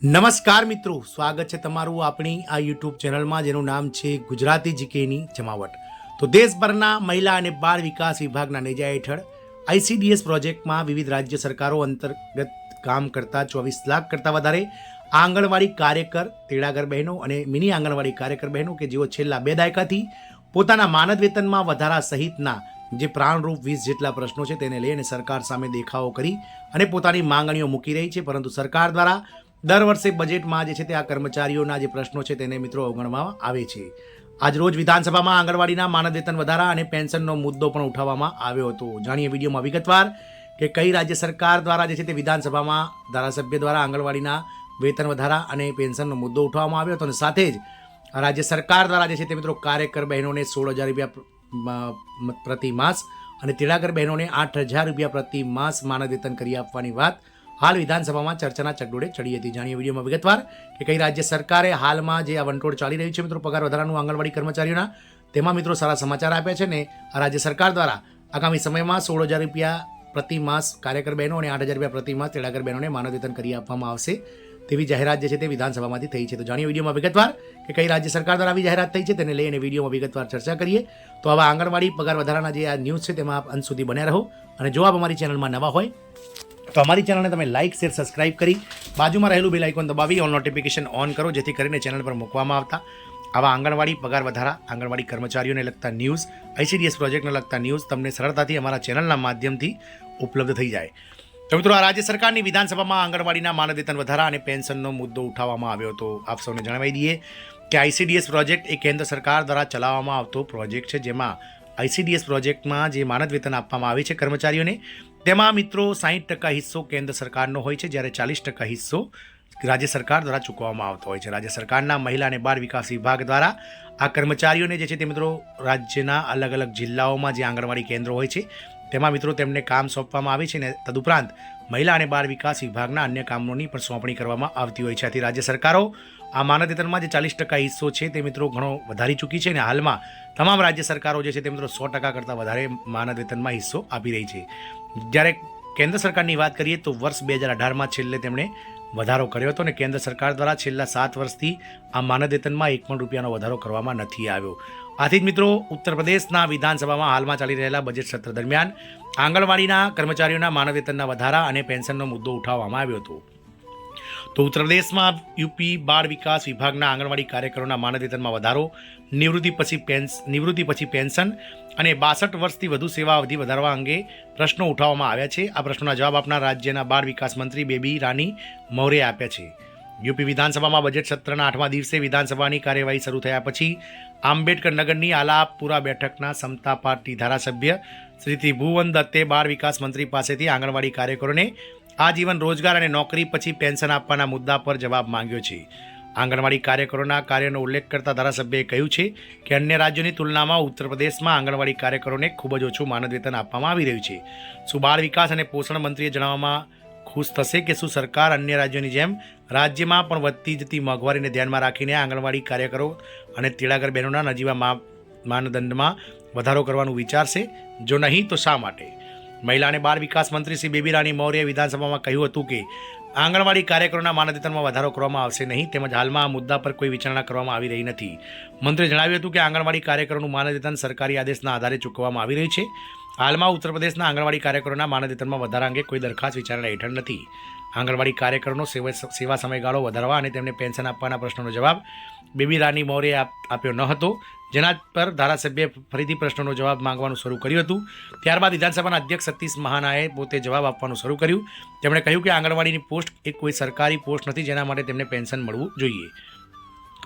નમસ્કાર મિત્રો, સ્વાગત છે તમારું આપણી આ યુટ્યુબ ચેનલમાં જેનું નામ છે ગુજરાતી જીકેની જમાવટ. તો દેશભરના મહિલા અને બાળ વિકાસ વિભાગના નેજા હેઠળ આઈસીડીએસ પ્રોજેક્ટમાં વિવિધ રાજ્ય સરકારો અંતર્ગત કામ કરતા 24 લાખ કરતાં વધારે આંગણવાડી કાર્યકર, તેડાગર બહેનો અને મિની આંગણવાડી કાર્યકર બહેનો કે જેઓ છેલ્લા 2 દાયકાથી પોતાના માનદ વેતનમાં વધારા સહિતના જે પ્રાણરૂપ 20 જેટલા પ્રશ્નો છે તેને લઈને સરકાર સામે દેખાવો કરી અને પોતાની માંગણીઓ મૂકી રહી છે. પરંતુ સરકાર દ્વારા દર વર્ષે બજેટમાં જે છે તે આ કર્મચારીઓના જે પ્રશ્નો છે તેને મિત્રો અવગણવામાં આવે છે. આજરોજ વિધાનસભામાં આંગણવાડીના માનદ વેતન વધારા અને પેન્શનનો મુદ્દો પણ ઉઠાવવામાં આવ્યો હતો. જાણીએ વિડીયોમાં વિગતવાર કે કઈ રાજ્ય સરકાર દ્વારા જે છે તે વિધાનસભામાં ધારાસભ્ય દ્વારા આંગણવાડીના વેતન વધારા અને પેન્શનનો મુદ્દો ઉઠાવવામાં આવ્યો હતો અને સાથે જ રાજ્ય સરકાર દ્વારા જે છે તે મિત્રો કાર્યકર બહેનોને 16,000 રૂપિયા પ્રતિ માસ અને તેડાગર બહેનોને 8,000 રૂપિયા પ્રતિ માસ માનદ વેતન કરી આપવાની વાત હાલ વિધાનસભામાં ચર્ચાના ચકડોળે ચડી હતી. જાણીએ વિડીયોમાં વિગતવાર કે કઈ રાજ્ય સરકારે હાલમાં જે આ વંટોળ ચાલી રહ્યું છે મિત્રો પગાર વધારાનું આંગણવાડી કર્મચારીઓના, તેમાં મિત્રો સારા સમાચાર આપ્યા છે ને આ રાજ્ય સરકાર દ્વારા આગામી સમયમાં 16,000 રૂપિયા પ્રતિ માસ કાર્યકર બહેનો અને 8,000 રૂપિયા પ્રતિ માસ તેડાગર બહેનોને માનદ વેતન કરી આપવામાં આવશે તેવી જાહેરાત જે છે તે વિધાનસભામાંથી થઈ છે. તો જાણીએ વિડીયોમાં વિગતવાર કે કઈ રાજ્ય સરકાર દ્વારા આવી જાહેરાત થઈ છે તેને લઈને વિડીયોમાં વિગતવાર ચર્ચા કરીએ. તો આવા આંગણવાડી પગાર વધારાના જે આ ન્યૂઝ છે તેમાં આપ અંત સુધી બન્યા રહો અને જો આપ અમારી ચેનલમાં નવા હોય તો અમારી ચેનલને તમે લાઇક, શેર, સબસ્ક્રાઇબ કરી બાજુમાં રહેલું બેલ આઇકોન દબાવી ઓલ નોટિફિકેશન ઓન કરો, જેથી કરીને ચેનલ પર મૂકવામાં આવતા આવા આંગણવાડી પગાર વધારા, આંગણવાડી કર્મચારીઓને લગતા ન્યૂઝ, આઈસીડીએસ પ્રોજેક્ટને લગતા ન્યૂઝ તમને સરળતાથી અમારા ચેનલના માધ્યમથી ઉપલબ્ધ થઈ જાય. તો મિત્રો, આ રાજ્ય સરકારની વિધાનસભામાં આંગણવાડીના માનદ વેતન વધારા અને પેન્શનનો મુદ્દો ઉઠાવવામાં આવ્યો હતો. આપ સૌને જણાવી દઈએ કે આઈસીડીએસ પ્રોજેક્ટ એ કેન્દ્ર સરકાર દ્વારા ચલાવવામાં આવતો પ્રોજેક્ટ છે, જેમાં આઈસીડીએસ પ્રોજેક્ટમાં જે માનદ વેતન આપવામાં આવે છે કર્મચારીઓને, તેમાં મિત્રો 60% હિસ્સો કેન્દ્ર સરકારનો હોય છે, જ્યારે 40% હિસ્સો રાજ્ય સરકાર દ્વારા ચૂકવવામાં આવતો હોય છે. રાજ્ય સરકારના મહિલા અને બાળ વિકાસ વિભાગ દ્વારા આ કર્મચારીઓને જે છે તે મિત્રો રાજ્યના અલગ અલગ જિલ્લાઓમાં જે આંગણવાડી કેન્દ્રો હોય છે તેમાં મિત્રો તેમને કામ સોંપવામાં આવે છે અને તદુપરાંત મહિલા અને બાળ વિકાસ વિભાગના અન્ય કામોની પણ સોંપણી કરવામાં આવતી હોય છે. આથી રાજ્ય સરકારો આ માનદ વેતનમાં જે 40% હિસ્સો છે તે મિત્રો ઘણો વધારી ચૂકી છે અને હાલમાં તમામ રાજ્ય સરકારો જે છે તે મિત્રો 100% કરતાં વધારે માનદ વેતનમાં હિસ્સો આપી રહી છે. જ્યારે કેન્દ્ર સરકારની વાત કરીએ તો વર્ષ 2018માં છેલ્લે તેમણે વધારો કર્યો હતો અને કેન્દ્ર સરકાર દ્વારા છેલ્લા 7 વર્ષથી આ માનદ વેતનમાં 1 પણ રૂપિયાનો વધારો કરવામાં નથી આવ્યો. આથી જ મિત્રો ઉત્તર પ્રદેશના વિધાનસભામાં હાલમાં ચાલી રહેલા બજેટ સત્ર દરમિયાન આંગણવાડીના કર્મચારીઓના માનદ વેતનના વધારા અને પેન્શનનો મુદ્દો ઉઠાવવામાં આવ્યો હતો. તો ઉત્તર પ્રદેશમાં યુપી બાળ વિકાસ વિભાગના આંગણવાડી કાર્યકરોના માનદ વેતનમાં વધારો, નિવૃત્તિ પછી પેન્શન અને 62 વર્ષથી વધુ સેવા અવધિ વધારવા અંગે પ્રશ્નો ઉઠાવવામાં આવ્યા છે. આ પ્રશ્નોના જવાબ આપનાર રાજ્યના બાળ વિકાસ મંત્રી બેબી રાની મૌર્યે આપ્યા છે. યુપી વિધાનસભામાં બજેટ સત્રના 8મા દિવસે વિધાનસભાની કાર્યવાહી શરૂ થયા પછી આંબેડકર નગરની આલાપુરા બેઠકના સમતા પાર્ટી ધારાસભ્ય શ્રી ત્રિભુવન દત્તે બાળ વિકાસ મંત્રી પાસેથી આંગણવાડી કાર્યકરોને આજીવન રોજગાર અને નોકરી પછી પેન્શન આપવાના મુદ્દા પર જવાબ માંગ્યો છે. આંગણવાડી કાર્યકરોના કાર્યનો ઉલ્લેખ કરતા ધારાસભ્યએ કહ્યું છે કે અન્ય રાજ્યોની તુલનામાં ઉત્તર પ્રદેશમાં આંગણવાડી કાર્યકરોને ખૂબ જ ઓછું માનદ વેતન આપવામાં આવી રહ્યું છે. શું બાળ વિકાસ અને પોષણ મંત્રીએ જણાવવામાં ખુશ થશે કે શું સરકાર અન્ય રાજ્યોની જેમ રાજ્યમાં પણ વધતી જતી મોંઘવારીને ધ્યાનમાં રાખીને આંગણવાડી કાર્યકરો અને તેડાગર બહેનોના નજીવા માનદંડમાં વધારો કરવાનું વિચારશે? જો નહીં તો શા માટે? મહિલા અને બાળ વિકાસ મંત્રી શ્રી બેબી રાની મૌર્યે વિધાનસભામાં કહ્યું હતું કે આંગણવાડી કાર્યકરોના માનદ વેતનમાં વધારો કરવામાં આવશે નહીં, તેમજ હાલમાં આ મુદ્દા પર કોઈ વિચારણા કરવામાં આવી રહી નથી. મંત્રીએ જણાવ્યું હતું કે આંગણવાડી કાર્યકરોનું માનદ વેતન સરકારી આદેશના આધારે ચૂકવવામાં આવી રહ્યું છે. હાલમાં ઉત્તર પ્રદેશના આંગણવાડી કાર્યકરોના માનદ વેતનમાં વધારા અંગે કોઈ દરખાસ્ત વિચારણા હેઠળ નથી. આંગણવાડી કાર્યકરોનો સેવા સમયગાળો વધારવા અને તેમને પેન્શન આપવાના પ્રશ્નનો જવાબ બેબી રાની મૌર્યે આપ્યો ન હતો, જેના પર ધારાસભ્યએ ફરીથી પ્રશ્નોનો જવાબ માંગવાનું શરૂ કર્યું હતું. ત્યારબાદ વિધાનસભાના અધ્યક્ષ સતીશ મહાનાએ પોતે જવાબ આપવાનું શરૂ કર્યું. તેમણે કહ્યું કે આંગણવાડીની પોસ્ટ એ કોઈ સરકારી પોસ્ટ નથી જેના માટે તેમને પેન્શન મળવું જોઈએ.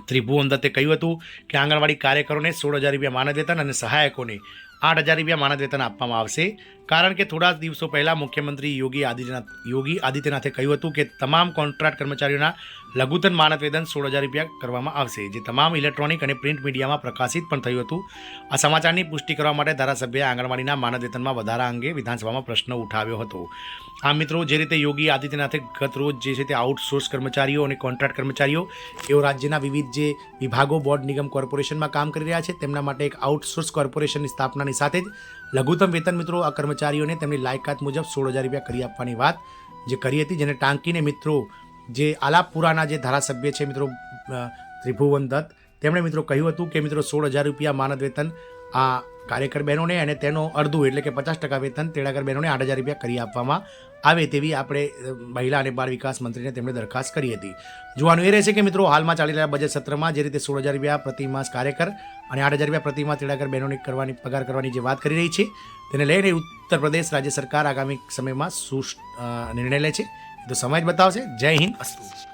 ત્રિભુવન દત્તે કહ્યું હતું કે આંગણવાડી કાર્યકરોને 16,000 રૂપિયા માનદ વેતન અને સહાયકોને 8,000 રૂપિયા માનદ વેતન આપવામાં આવશે, કારણ કે થોડા દિવસો પહેલાં મુખ્યમંત્રી યોગી આદિત્યનાથે કહ્યું હતું કે તમામ કોન્ટ્રાક્ટ કર્મચારીઓના લઘુત્તમ માનદ વેતન 16,000 રૂપિયા કરવામાં આવશે, જે તમામ ઇલેક્ટ્રોનિક અને પ્રિન્ટ મીડિયામાં પ્રકાશિત પણ થયું હતું. આ સમાચારની પુષ્ટિ કરવા માટે ધારાસભ્યએ આંગણવાડીના માનદ વેતનમાં વધારા અંગે વિધાનસભામાં પ્રશ્ન ઉઠાવ્યો હતો. આ મિત્રો, જે રીતે યોગી આદિત્યનાથે ગત રોજ જે છે તે આઉટસોર્સ કર્મચારીઓ અને કોન્ટ્રાક્ટ કર્મચારીઓ એઓ રાજ્યના વિવિધ જે વિભાગો, બોર્ડ, નિગમ, કોર્પોરેશનમાં કામ કરી રહ્યા છે તેમના માટે એક આઉટસોર્સ કોર્પોરેશનની સ્થાપનાની સાથે જ લઘુત્તમ વેતન મિત્રો આ કર્મચારીઓને તેમની લાયકાત મુજબ 16,000 રૂપિયા કરી આપવાની વાત જે કરી હતી, જેને ટાંકીને મિત્રો જે આલાપુરાના જે ધારાસભ્ય છે મિત્રો ત્રિભુવન દત્ત, તેમણે મિત્રો કહ્યું હતું કે મિત્રો 16,000 રૂપિયા માનદ વેતન આ કાર્યકર બહેનોને અને તેનો અડધું એટલે કે 50% વેતન તેડાગર બહેનોને 8,000 રૂપિયા કરી આપવામાં આવે તેવી આપણે મહિલા અને બાળ વિકાસ મંત્રીને તેમણે દરખાસ્ત કરી હતી. જોવાનું એ રહેશે કે મિત્રો હાલમાં ચાલી રહેલા બજેટ સત્રમાં જે રીતે 16,000 રૂપિયા પ્રતિમાસ કાર્યકર અને 8,000 રૂપિયા પ્રતિમાસ તેડાગર બહેનોને પગાર કરવાની જે વાત કરી રહી છે તેને લઈને ઉત્તર પ્રદેશ રાજ્ય સરકાર આગામી સમયમાં શું નિર્ણય લે છે તો સમય જ બતાવશે. જય હિન્દ, અસ્તુ.